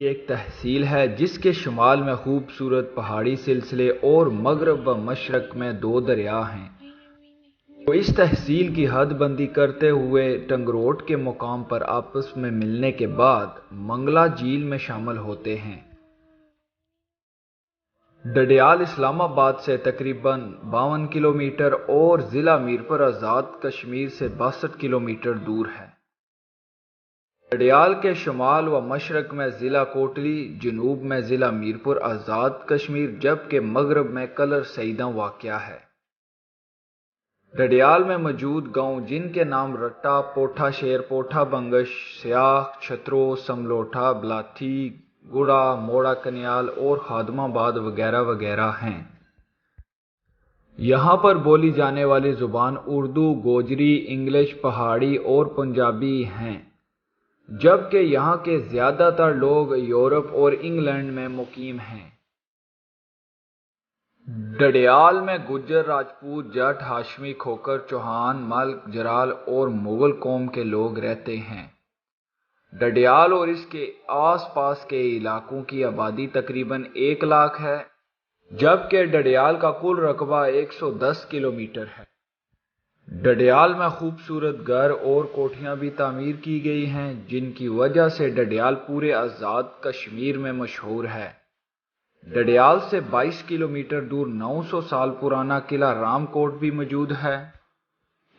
ایک تحصیل ہے جس کے شمال میں خوبصورت پہاڑی سلسلے اور مغرب و مشرق میں دو دریا ہیں۔ تو اس تحصیل کی حد بندی کرتے ہوئے ٹنگروٹ کے مقام پر آپس میں ملنے کے بعد منگلا جھیل میں شامل ہوتے ہیں۔ ڈڈیال اسلام آباد سے تقریباً 52 کلومیٹر اور ضلع میرپور آزاد کشمیر سے 62 کلومیٹر دور ہے۔ ڈڈیال کے شمال و مشرق میں ضلع کوٹلی، جنوب میں ضلع میرپور آزاد کشمیر جبکہ مغرب میں کلر سیداں واقع ہے۔ ڈڈیال میں موجود گاؤں جن کے نام رٹا، پوٹھا شیر، پوٹھا بنگش، سیاخ، چھترو، سملوٹھا، بلاٹھی، گڑا، موڑا کنیال اور خادم آباد وغیرہ وغیرہ ہیں۔ یہاں پر بولی جانے والی زبان اردو، گوجری، انگلش، پہاڑی اور پنجابی ہیں، جبکہ یہاں کے زیادہ تر لوگ یورپ اور انگلینڈ میں مقیم ہیں۔ ڈڈیال میں گجر، راجپوت، جٹ، ہاشمی، کھوکر، چوہان، ملک، جرال اور مغل قوم کے لوگ رہتے ہیں۔ ڈڈیال اور اس کے آس پاس کے علاقوں کی آبادی تقریباً 1 لاکھ ہے، جبکہ ڈڈیال کا کل رقبہ 110 کلومیٹر ہے۔ ڈڈیال میں خوبصورت گھر اور کوٹھیاں بھی تعمیر کی گئی ہیں، جن کی وجہ سے ڈڈیال پورے آزاد کشمیر میں مشہور ہے۔ ڈڈیال سے 22 کلومیٹر دور 900 سال پرانا قلعہ رام کوٹ بھی موجود ہے۔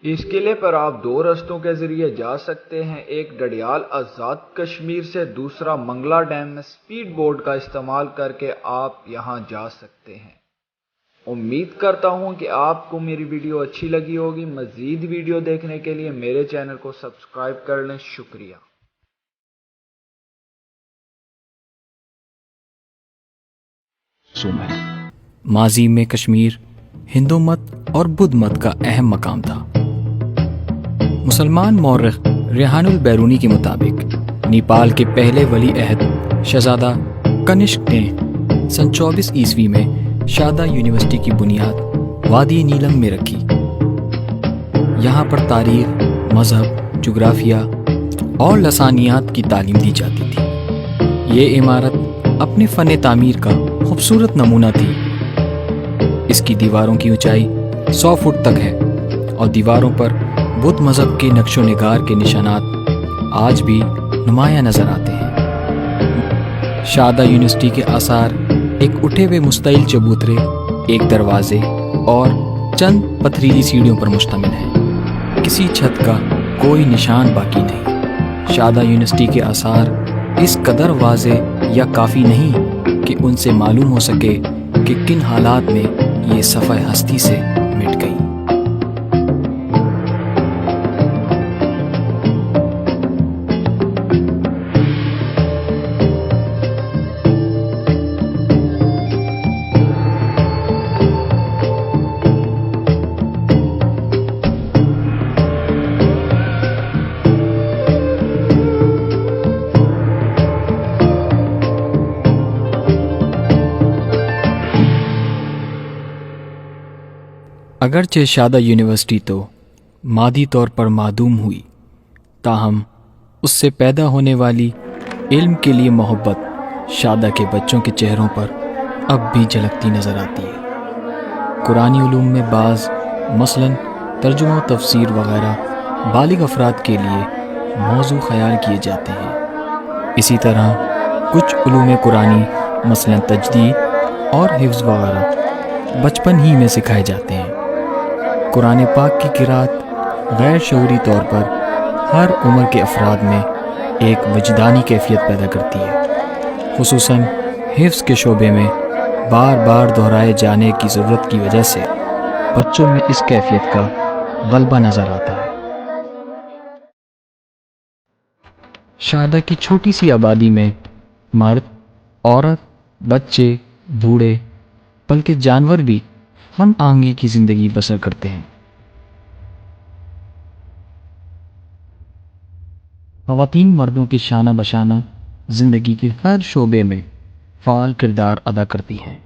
اس قلعے پر آپ 2 رستوں کے ذریعے جا سکتے ہیں، ایک ڈڈیال آزاد کشمیر سے، دوسرا منگلا ڈیم میں سپیڈ بوٹ کا استعمال کر کے آپ یہاں جا سکتے ہیں۔ امید کرتا ہوں کہ آپ کو میری ویڈیو اچھی لگی ہوگی۔ مزید ویڈیو دیکھنے کے لیے میرے چینل کو سبسکرائب کر لیں۔ شکریہ۔ ماضی میں کشمیر ہندو مت اور بدھ مت کا اہم مقام تھا۔ مسلمان مورخ ریحان البیرونی کے مطابق نیپال کے پہلے ولی عہد شہزادہ کنشک نے سن 24 عیسوی میں شادا یونیورسٹی کی بنیاد وادی نیلم میں رکھی۔ یہاں پر تاریخ، مذہب، جغرافیہ اور لسانیات کی تعلیم دی جاتی تھی۔ یہ عمارت اپنے فن تعمیر کا خوبصورت نمونہ تھی۔ اس کی دیواروں کی اونچائی 100 فٹ تک ہے اور دیواروں پر بدھ مذہب کے نقش و نگار کے نشانات آج بھی نمایاں نظر آتے ہیں۔ شادا یونیورسٹی کے آثار ایک اٹھے ہوئے مستطیل چبوترے، ایک دروازے اور چند پتھریلی سیڑھیوں پر مشتمل ہیں۔ کسی چھت کا کوئی نشان باقی نہیں۔ شادا یونیورسٹی کے آثار اس قدر واضح یا کافی نہیں کہ ان سے معلوم ہو سکے کہ کن حالات میں یہ صفحہ ہستی سے مٹ گئی۔ اگرچہ شادا یونیورسٹی تو مادی طور پر معدوم ہوئی، تاہم اس سے پیدا ہونے والی علم کے لیے محبت شادا کے بچوں کے چہروں پر اب بھی جھلکتی نظر آتی ہے۔ قرآنی علوم میں بعض مثلاً ترجمہ و تفسیر وغیرہ بالغ افراد کے لیے موضوع خیال کیے جاتے ہیں۔ اسی طرح کچھ علوم قرآنی مثلاً تجدید اور حفظ وغیرہ بچپن ہی میں سکھائے جاتے ہیں۔ قرآن پاک کی قرأت غیر شعوری طور پر ہر عمر کے افراد میں ایک وجدانی کیفیت پیدا کرتی ہے، خصوصاً حفظ کے شعبے میں بار بار دہرائے جانے کی ضرورت کی وجہ سے بچوں میں اس کیفیت کا غلبہ نظر آتا ہے۔ شادا کی چھوٹی سی آبادی میں مرد، عورت، بچے، بوڑھے بلکہ جانور بھی ہم آہنگی کی زندگی بسر کرتے ہیں۔ خواتین مردوں کے شانہ بشانہ زندگی کے ہر شعبے میں فعال کردار ادا کرتی ہیں۔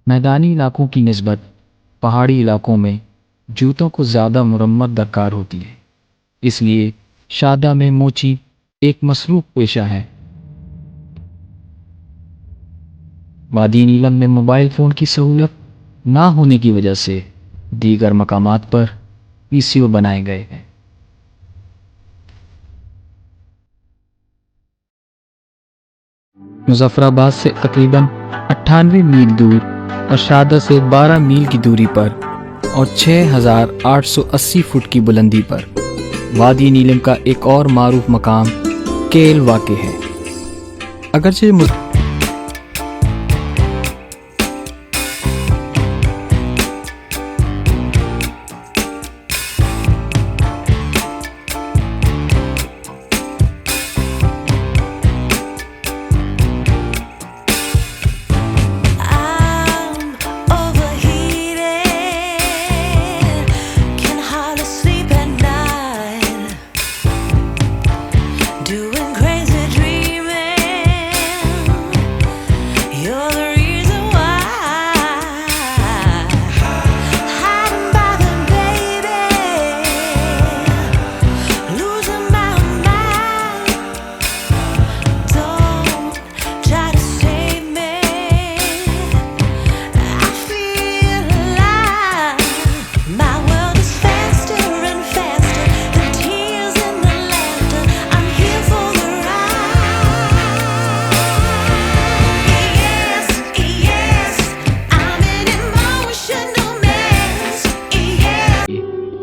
میدانی علاقوں کی نسبت پہاڑی علاقوں میں جوتوں کو زیادہ مرمت درکار ہوتی ہے۔ اس لیے شادہ میں موچی ایک مصروف پیشہ ہے۔ وادی نیلم میں موبائل فون کی سہولت نہ ہونے کی وجہ سے دیگر مقامات پر پی سی او بنائے گئے ہیں۔ مظفر آباد سے تقریباً 98 میل دور اور شادہ سے 12 میل کی دوری پر اور 6880 فٹ کی بلندی پر وادی نیلم کا ایک اور معروف مقام کیل واقع ہے۔ اگرچہ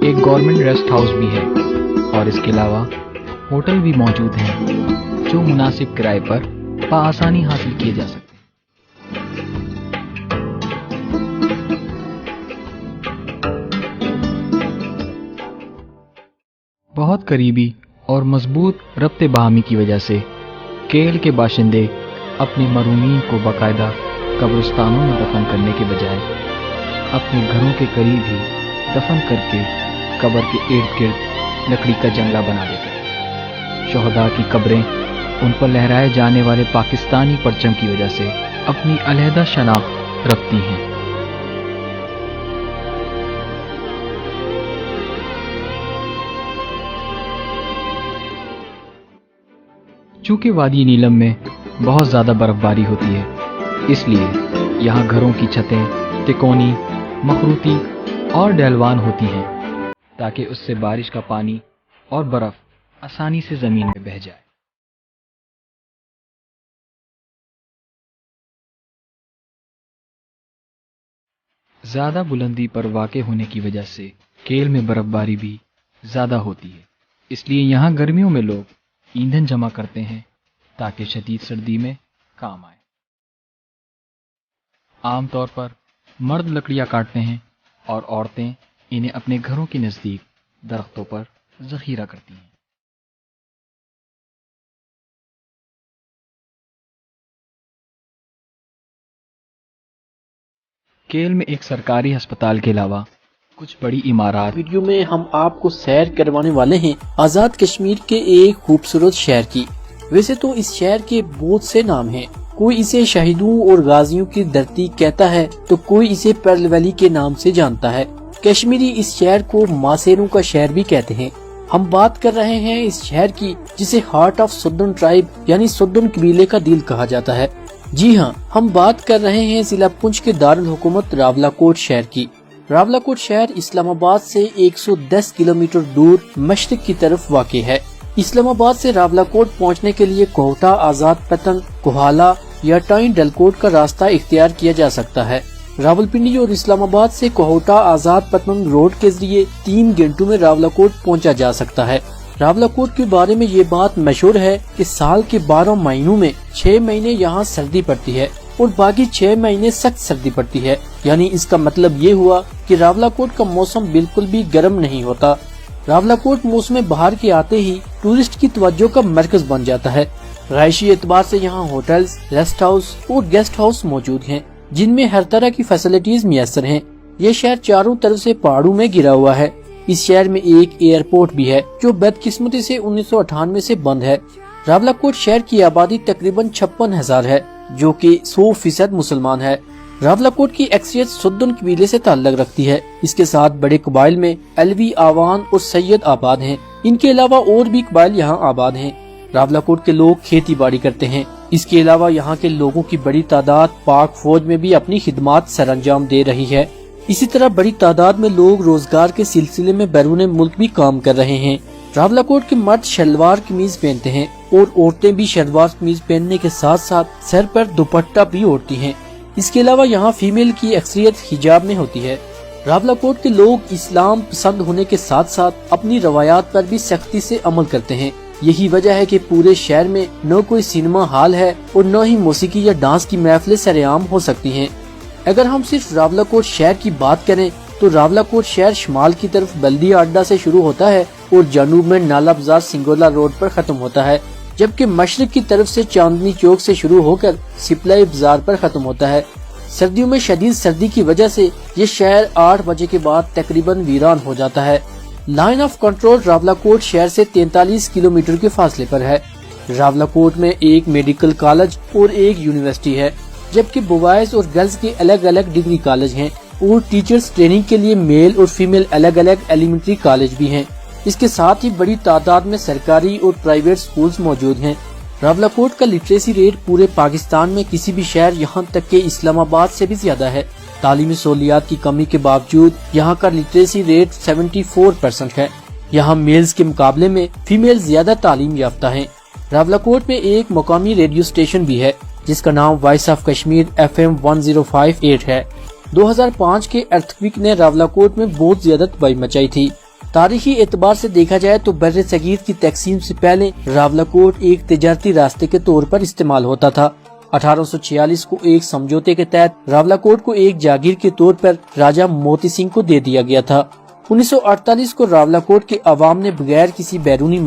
ایک گورنمنٹ ریسٹ ہاؤس بھی ہے اور اس کے علاوہ ہوٹل بھی موجود ہیں جو مناسب کرائے پر بآسانی حاصل کیے جا سکتے ہیں۔ بہت قریبی اور مضبوط ربط باہمی کی وجہ سے کیل کے باشندے اپنے مرحومین کو باقاعدہ قبرستانوں میں دفن کرنے کے بجائے اپنے گھروں کے قریب ہی دفن کر کے قبر کے ارد گرد لکڑی کا جنگلہ بنا دیتے ہیں۔ شہداء کی قبریں ان پر لہرائے جانے والے پاکستانی پرچم کی وجہ سے اپنی علیحدہ شناخت رکھتی ہیں۔ چونکہ وادی نیلم میں بہت زیادہ برف باری ہوتی ہے، اس لیے یہاں گھروں کی چھتیں تکونی، مخروطی اور ڈیلوان ہوتی ہیں تاکہ اس سے بارش کا پانی اور برف آسانی سے زمین میں بہہ جائے۔ زیادہ بلندی پر واقع ہونے کی وجہ سے کیل میں برف باری بھی زیادہ ہوتی ہے، اس لیے یہاں گرمیوں میں لوگ ایندھن جمع کرتے ہیں تاکہ شدید سردی میں کام آئے۔ عام طور پر مرد لکڑیاں کاٹتے ہیں اور عورتیں انہیں اپنے گھروں کے نزدیک درختوں پر ذخیرہ کرتی ہیں۔ کیل میں ایک سرکاری ہسپتال کے علاوہ کچھ بڑی عمارات۔ ویڈیو میں ہم آپ کو سیر کروانے والے ہیں آزاد کشمیر کے ایک خوبصورت شہر کی۔ ویسے تو اس شہر کے بہت سے نام ہیں، کوئی اسے شہیدوں اور غازیوں کی دھرتی کہتا ہے تو کوئی اسے پرل ویلی کے نام سے جانتا ہے۔ کشمیری اس شہر کو ماسیروں کا شہر بھی کہتے ہیں۔ ہم بات کر رہے ہیں اس شہر کی جسے ہارٹ آف سدن ٹرائب یعنی سدن قبیلے کا دل کہا جاتا ہے۔ جی ہاں، ہم بات کر رہے ہیں ضلع پنچ کے دارالحکومت راولاکوٹ شہر کی۔ راولاکوٹ شہر اسلام آباد سے 110 کلومیٹر دور مشرق کی طرف واقع ہے۔ اسلام آباد سے راولاکوٹ پہنچنے کے لیے کوہٹا، آزاد پتن، کوہالا یا ٹائن ڈلکوٹ کا راستہ اختیار کیا جا سکتا ہے۔ راولپنڈی اور اسلام آباد سے کوہٹا آزاد پتن روڈ کے ذریعے 3 گھنٹوں میں راولاکوٹ پہنچا جا سکتا ہے۔ راولاکوٹ کے بارے میں یہ بات مشہور ہے کہ سال کے 12 مہینوں میں 6 مہینے یہاں سردی پڑتی ہے اور باقی 6 مہینے سخت سردی پڑتی ہے، یعنی اس کا مطلب یہ ہوا کہ راولاکوٹ کا موسم بالکل بھی گرم نہیں ہوتا۔ راولاکوٹ موسم بہار کے آتے ہی ٹورسٹ کی توجہ کا مرکز بن جاتا ہے۔ رہائشی اعتبار سے یہاں ہوٹلز، ریسٹ ہاؤس اور گیسٹ ہاؤس موجود ہیں جن میں ہر طرح کی فیسلٹیز میسر ہیں۔ یہ شہر چاروں طرف سے پہاڑوں میں گھرا ہوا ہے۔ اس شہر میں ایک ایئرپورٹ بھی ہے جو بدقسمتی سے 1998 سے بند ہے۔ راولاکوٹ شہر کی آبادی تقریباً 56,000 ہے جو کہ 100% مسلمان ہے۔ راولاکوٹ کی اکثریت سدن قبیلے سے تعلق رکھتی ہے۔ اس کے ساتھ بڑے قبائل میں علوی، آوان اور سید آباد ہیں۔ ان کے علاوہ اور بھی قبائل یہاں آباد ہیں۔ راولاکوٹ کے لوگ کھیتی باڑی کرتے ہیں۔ اس کے علاوہ یہاں کے لوگوں کی بڑی تعداد پاک فوج میں بھی اپنی خدمات سر انجام دے رہی ہے۔ اسی طرح بڑی تعداد میں لوگ روزگار کے سلسلے میں بیرون ملک بھی کام کر رہے ہیں۔ راولاکوٹ کے مرد شلوار قمیض پہنتے ہیں اور عورتیں بھی شلوار قمیض پہننے کے ساتھ ساتھ سر پر دوپٹہ بھی اوڑھتی ہیں۔ اس کے علاوہ یہاں فیمیل کی اکثریت حجاب میں ہوتی ہے۔ راولاکوٹ کے لوگ اسلام پسند ہونے کے ساتھ ساتھ اپنی روایات پر بھی سختی سے عمل کرتے ہیں۔ یہی وجہ ہے کہ پورے شہر میں نہ کوئی سینما ہال ہے اور نہ ہی موسیقی یا ڈانس کی محفلیں سرعام ہو سکتی ہیں۔ اگر ہم صرف راولاکوٹ شہر کی بات کریں تو راولاکوٹ شہر شمال کی طرف بلدیہ اڈا سے شروع ہوتا ہے اور جنوب میں نالا بازار سنگولا روڈ پر ختم ہوتا ہے، جبکہ مشرق کی طرف سے چاندنی چوک سے شروع ہو کر سپلائی بازار پر ختم ہوتا ہے۔ سردیوں میں شدید سردی کی وجہ سے یہ شہر 8 بجے کے بعد تقریباً ویران ہو جاتا ہے۔ لائن آف کنٹرول راولاکوٹ شہر سے 43 کلومیٹر کے فاصلے پر ہے۔ راولاکوٹ میں ایک میڈیکل کالج اور ایک یونیورسٹی ہے، جبکہ بوائز اور گرلز کے الگ الگ ڈگری کالج ہیں اور ٹیچرز ٹریننگ کے لیے میل اور فیمیل الگ الگ ایلیمنٹری کالج بھی ہیں۔ اس کے ساتھ ہی بڑی تعداد میں سرکاری اور پرائیویٹ سکولز موجود ہیں۔ راولاکوٹ کا لٹریسی ریٹ پورے پاکستان میں کسی بھی شہر یہاں تک کہ اسلام آباد سے بھی زیادہ ہے۔ تعلیمی سہولیات کی کمی کے باوجود یہاں کا لٹریسی ریٹ 74% ہے۔ یہاں میلز کے مقابلے میں فیمیل زیادہ تعلیم یافتہ ہیں۔ راولاکوٹ میں ایک مقامی ریڈیو اسٹیشن بھی ہے جس کا نام وائس آف کشمیر FM 1058 ہے۔ 2005 کے ارتھکویک نے راولاکوٹ میں بہت زیادہ تباہی مچائی تھی۔ تاریخی اعتبار سے دیکھا جائے تو بر صغیر کی تقسیم سے پہلے راولاکوٹ ایک تجارتی راستے کے طور پر استعمال ہوتا تھا۔ 1846 کو ایک سمجھوتے کے تحت راولاکوٹ کو ایک جاگیر کے طور پر راجہ موتی سنگھ کو دے دیا گیا تھا۔ 1948 کو راولاکوٹ کے عوام نے بغیر کسی بیرونی